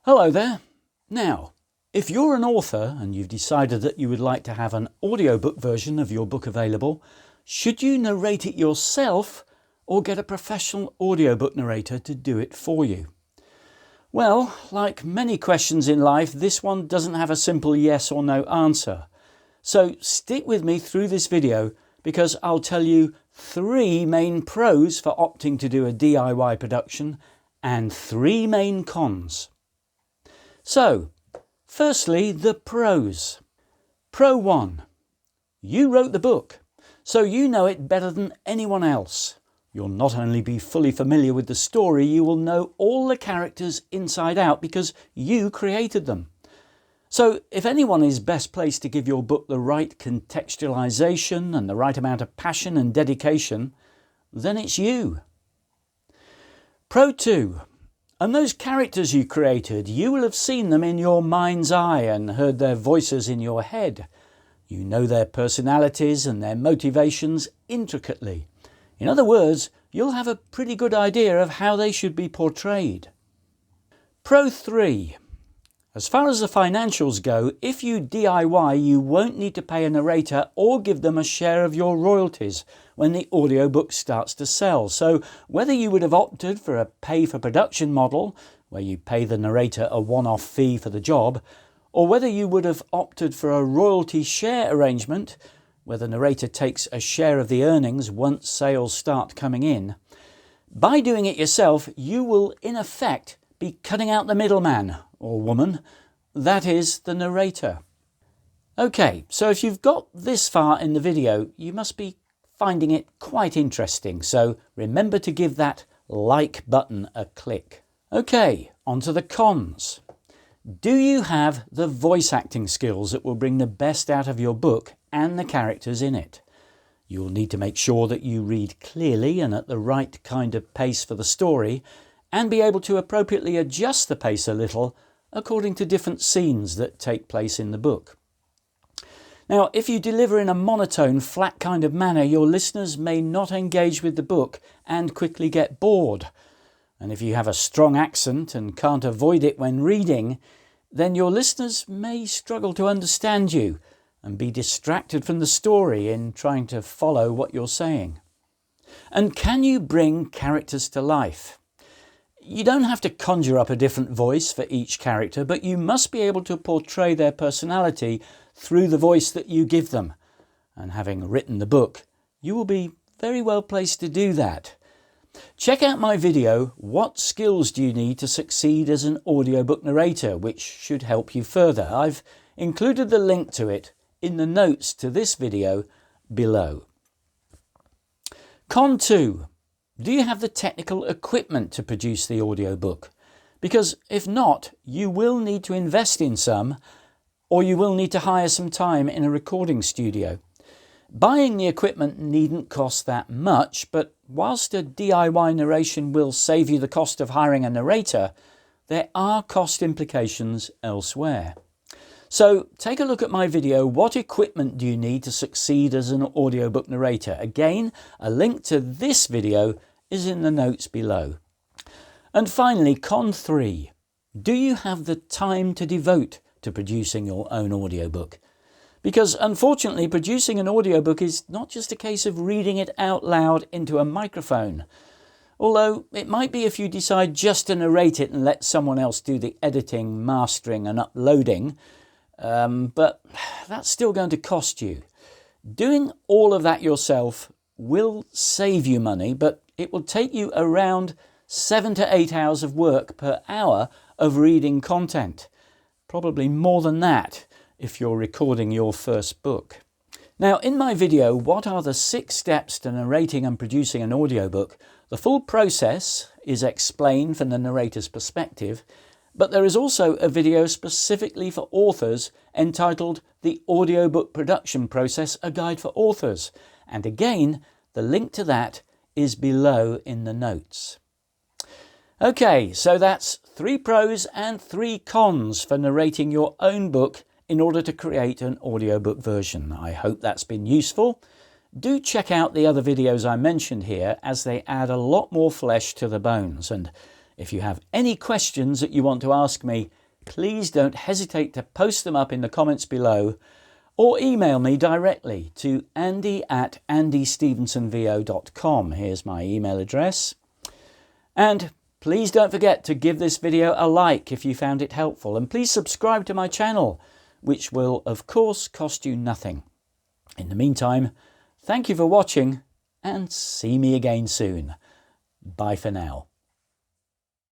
Hello there. Now, if you're an author and you've decided that you would like to have an audiobook version of your book available, should you narrate it yourself or get a professional audiobook narrator to do it for you? Well, like many questions in life, this one doesn't have a simple yes or no answer. So stick with me through this video because I'll tell you 3 main pros for opting to do a DIY production and 3 main cons. So, firstly, the pros. Pro 1. You wrote the book, so you know it better than anyone else. You'll not only be fully familiar with the story, you will know all the characters inside out because you created them. So if anyone is best placed to give your book the right contextualization and the right amount of passion and dedication, then it's you. Pro 2. And those characters you created, you will have seen them in your mind's eye and heard their voices in your head. You know their personalities and their motivations intricately. In other words, you'll have a pretty good idea of how they should be portrayed. Pro 3. As far as the financials go, if you DIY, you won't need to pay a narrator or give them a share of your royalties when the audiobook starts to sell. So whether you would have opted for a pay-for-production model, where you pay the narrator a one-off fee for the job, or whether you would have opted for a royalty share arrangement, where the narrator takes a share of the earnings once sales start coming in, by doing it yourself, you will in effect be cutting out the middleman or woman, that is the narrator. Okay, so if you've got this far in the video, you must be finding it quite interesting, so remember to give that like button a click. Okay, on to the cons. Do you have the voice acting skills that will bring the best out of your book and the characters in it? You'll need to make sure that you read clearly and at the right kind of pace for the story, and be able to appropriately adjust the pace a little according to different scenes that take place in the book. Now, if you deliver in a monotone, flat kind of manner, your listeners may not engage with the book and quickly get bored. And if you have a strong accent and can't avoid it when reading, then your listeners may struggle to understand you and be distracted from the story in trying to follow what you're saying. And can you bring characters to life? You don't have to conjure up a different voice for each character, but you must be able to portray their personality through the voice that you give them. And having written the book, you will be very well placed to do that. Check out my video, What Skills Do You Need to Succeed as an Audiobook Narrator, which should help you further. I've included the link to it in the notes to this video below. Con 2. Do you have the technical equipment to produce the audiobook? Because if not, you will need to invest in some, or you will need to hire some time in a recording studio. Buying the equipment needn't cost that much, but whilst a DIY narration will save you the cost of hiring a narrator, there are cost implications elsewhere. So take a look at my video, What Equipment Do You Need to Succeed as an Audiobook Narrator? Again, a link to this video is in the notes below. And finally, Con 3. Do you have the time to devote to producing your own audiobook? Because unfortunately, producing an audiobook is not just a case of reading it out loud into a microphone. Although it might be if you decide just to narrate it and let someone else do the editing, mastering and uploading. But that's still going to cost you. Doing all of that yourself will save you money, but it will take you around 7 to 8 hours of work per hour of reading content. Probably more than that if you're recording your first book. Now, in my video, What Are the 6 Steps to Narrating and Producing an Audiobook? The full process is explained from the narrator's perspective, but there is also a video specifically for authors entitled The Audiobook Production Process, a Guide for Authors. And again, the link to that is below in the notes. Okay, so that's 3 pros and 3 cons for narrating your own book in order to create an audiobook version. I hope that's been useful. Do check out the other videos I mentioned here, as they add a lot more flesh to the bones. And If you have any questions that you want to ask me, please don't hesitate to post them up in the comments below or email me directly to andy@andystevensonvo.com. Here's my email address. And please don't forget to give this video a like if you found it helpful, and please subscribe to my channel, which will of course cost you nothing. In the meantime, thank you for watching and see me again soon. Bye for now.